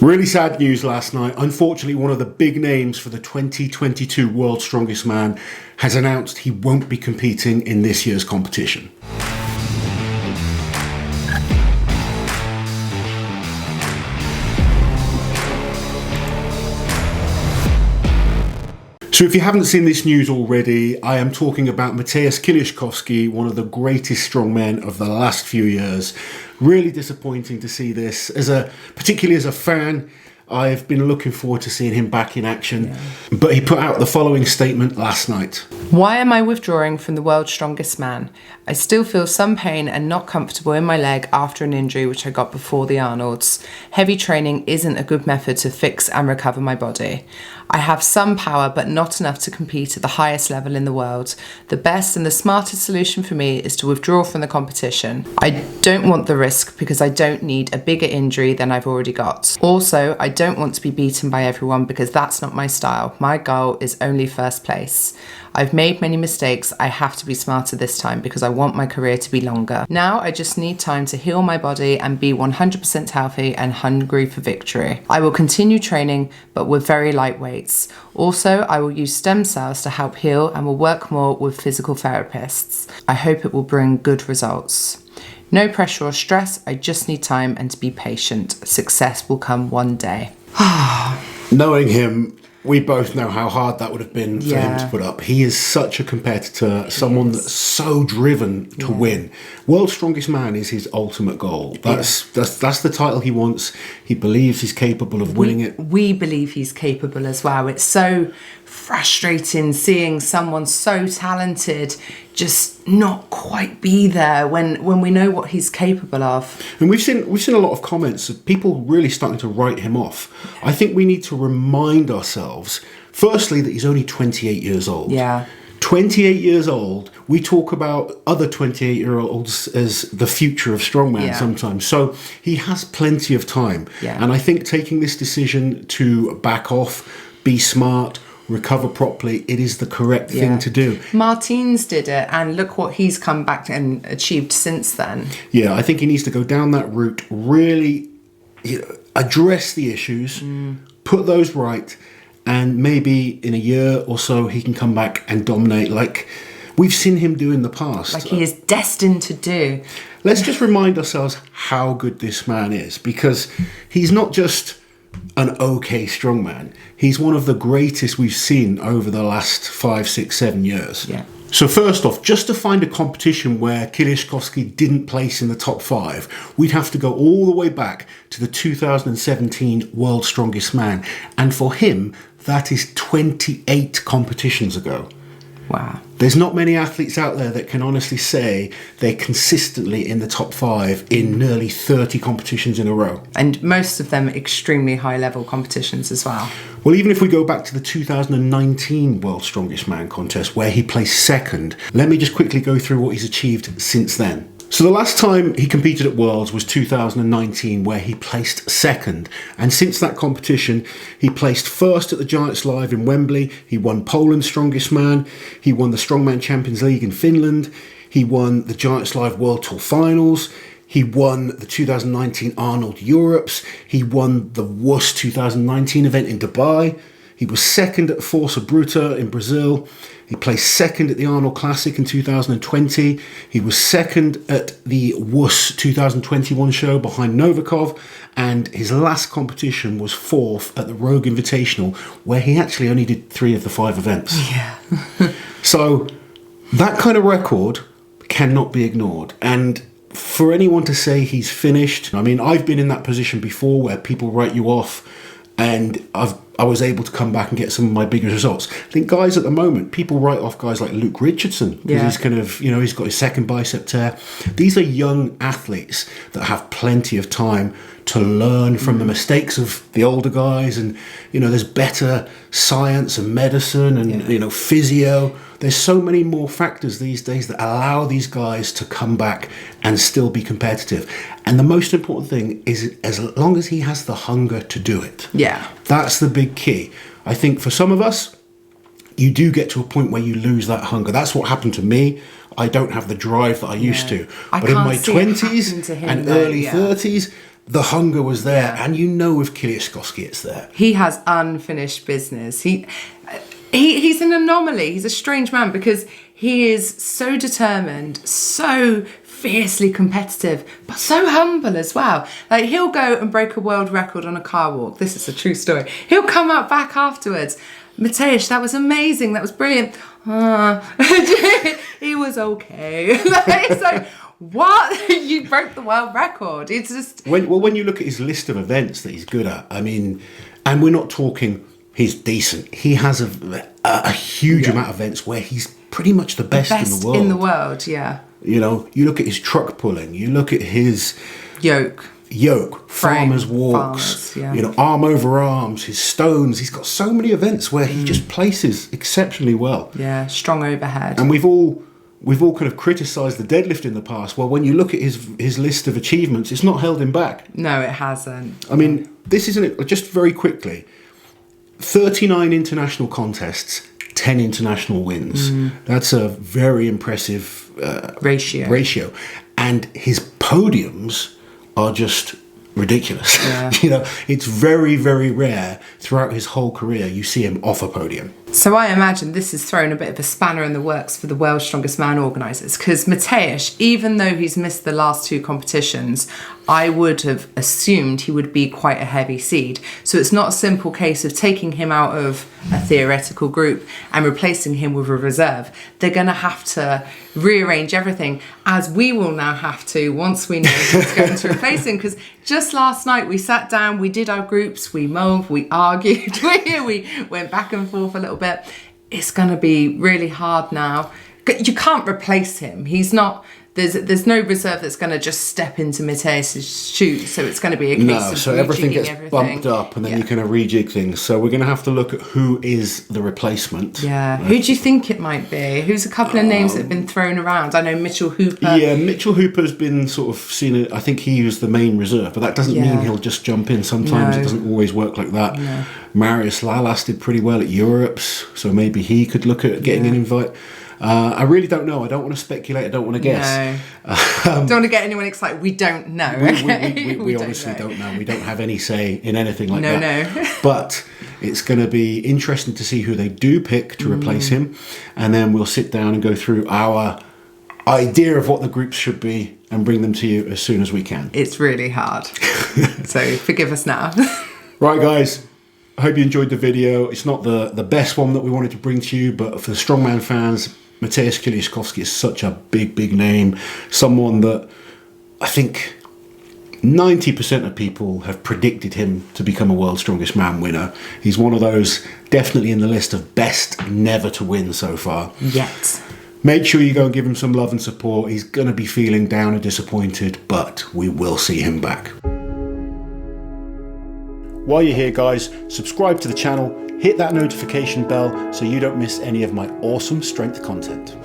Really sad news last night. Unfortunately, one of the big names for the 2022 World's Strongest Man has announced he won't be competing in this year's competition. So if you haven't seen this news already, I am talking about Mateusz Kieliszkowski, one of the greatest strongmen of the last few years. Really disappointing to see this. Particularly as a fan, I've been looking forward to seeing him back in action. Yeah. But he put out the following statement last night. Why am I withdrawing from the World's Strongest Man? I still feel some pain and not comfortable in my leg after an injury which I got before the Arnold's. Heavy training isn't a good method to fix and recover my body. I have some power but not enough to compete at the highest level in the world. The best and the smartest solution for me is to withdraw from the competition. I don't want the risk because I don't need a bigger injury than I've already got. Also, I don't want to be beaten by everyone because that's not my style. My goal is only first place. I've made many mistakes. I have to be smarter this time because I want my career to be longer. Now I just need time to heal my body and be 100% healthy and hungry for victory. I will continue training, but with very light weights. Also, I will use stem cells to help heal and will work more with physical therapists. I hope it will bring good results. No pressure or stress. I just need time and to be patient. Success will come one day. Knowing him, we both know how hard that would have been for him to put up. He is such a competitor, someone that's so driven to win. World's Strongest Man is his ultimate goal. That's the title he wants. He believes he's capable of winning it. We believe he's capable as well. It's so frustrating seeing someone so talented just not quite be there when we know what he's capable of. And we've seen a lot of comments of people really starting to write him off. I think we need to remind ourselves, firstly, that he's only 28 years old. Yeah. 28 years old, we talk about other 28-year-olds as the future of strongman sometimes. So he has plenty of time. Yeah. And I think taking this decision to back off, be smart, recover properly, it is the correct thing to do. Martins did it, and look what he's come back and achieved since then. Yeah, I think he needs to go down that route, really address the issues, put those right, and maybe in a year or so he can come back and dominate like we've seen him do in the past. Like he is destined to do. Let's just remind ourselves how good this man is, because he's not just an okay strongman. He's one of the greatest we've seen over the last 5, 6, 7 years. Yeah. So first off, just to find a competition where Kieliszkowski didn't place in the top 5, we'd have to go all the way back to the 2017 World's Strongest Man. And for him, that is 28 competitions ago. Wow. There's not many athletes out there that can honestly say they're consistently in the top 5 in nearly 30 competitions in a row. And most of them extremely high-level competitions as well. Well, even if we go back to the 2019 World's Strongest Man contest where he placed second, let me just quickly go through what he's achieved since then. So the last time he competed at Worlds was 2019, where he placed second. And since that competition, he placed first at the Giants Live in Wembley. He won Poland's Strongest Man. He won the Strongman Champions League in Finland. He won the Giants Live World Tour Finals. He won the 2019 Arnold Europes. He won the WUS 2019 event in Dubai. He was second at Força Bruta in Brazil. He placed second at the Arnold Classic in 2020. He was second at the WUS 2021 show behind Novikov. And his last competition was fourth at the Rogue Invitational, where he actually only did 3 of the 5 events. Yeah. So that kind of record cannot be ignored. And for anyone to say he's finished, I mean, I've been in that position before where people write you off, and I was able to come back and get some of my biggest results. I think guys at the moment, people write off guys like Luke Richardson because he's kind of, he's got his second bicep tear. These are young athletes that have plenty of time to learn from the mistakes of the older guys, and there's better science and medicine and physio. There's so many more factors these days that allow these guys to come back and still be competitive. And the most important thing is, as long as he has the hunger to do it. Yeah. That's the big key. I think for some of us, you do get to a point where you lose that hunger. That's what happened to me. I don't have the drive that I used to. But in my 20s and early 30s, The hunger was there, and you know with Kieliszkowski it's there. He has unfinished business. He's an anomaly. He's a strange man because he is so determined, so fiercely competitive, but so humble as well. Like, he'll go and break a world record on a car walk. This is a true story. He'll come up back afterwards. Mateusz, that was amazing. That was brilliant. He was okay. It's like, what? You broke the world record. It's just... When you look at his list of events that he's good at, I mean, and we're not talking he's decent. He has a huge amount of events where he's pretty much the best in the world. In the world, yeah. You know, you look at his truck pulling, you look at his... Yoke, farmers walks, you know, arm over arms, his stones. He's got so many events where he just places exceptionally well. Yeah, strong overhead. And we've all kind of criticised the deadlift in the past. Well, when you look at his list of achievements, it's not held him back. No, it hasn't. I mean, this isn't it. Just very quickly, 39 international contests, 10 international wins. That's a very impressive ratio. And his podiums are just ridiculous. Yeah. You know, it's very, very rare throughout his whole career you see him off a podium. So I imagine this has thrown a bit of a spanner in the works for the World's Strongest Man organisers, because Mateusz, even though he's missed the last two competitions, I would have assumed he would be quite a heavy seed. So it's not a simple case of taking him out of a theoretical group and replacing him with a reserve. They're going to have to rearrange everything, as we will now have to once we know who's going to replace him. Because just last night we sat down, we did our groups, we mulled, we argued, we went back and forth a little bit. It's going to be really hard now. You can't replace him. He's not... There's no reserve that's going to just step into Mateusz's shoes, so it's going to be a case of so everything gets bumped up, and then you kind of rejig things. So we're going to have to look at who is the replacement. Yeah. Who do you think it might be? Who's a couple of names that have been thrown around? I know Mitchell Hooper. Yeah, Mitchell Hooper's been sort of seen. I think he was the main reserve, but that doesn't mean he'll just jump in. Sometimes it doesn't always work like that. No. Marius Lalas did pretty well at Europe's, so maybe he could look at getting an invite. I really don't know. I don't want to speculate. I don't want to guess. No. Don't want to get anyone excited. We don't know. We honestly don't know. We don't have any say in anything like that. No. But it's going to be interesting to see who they do pick to replace him. And then we'll sit down and go through our idea of what the groups should be and bring them to you as soon as we can. It's really hard. So forgive us now. Right, guys. I hope you enjoyed the video. It's not the best one that we wanted to bring to you, but for the Strongman fans, Mateusz Kieliszkowski is such a big name. Someone that I think 90% of people have predicted him to become a World's Strongest Man winner. He's one of those definitely in the list of best never to win so far. Yet. Make sure you go and give him some love and support. He's going to be feeling down and disappointed, but we will see him back. While you're here, guys, subscribe to the channel, hit that notification bell so you don't miss any of my awesome strength content.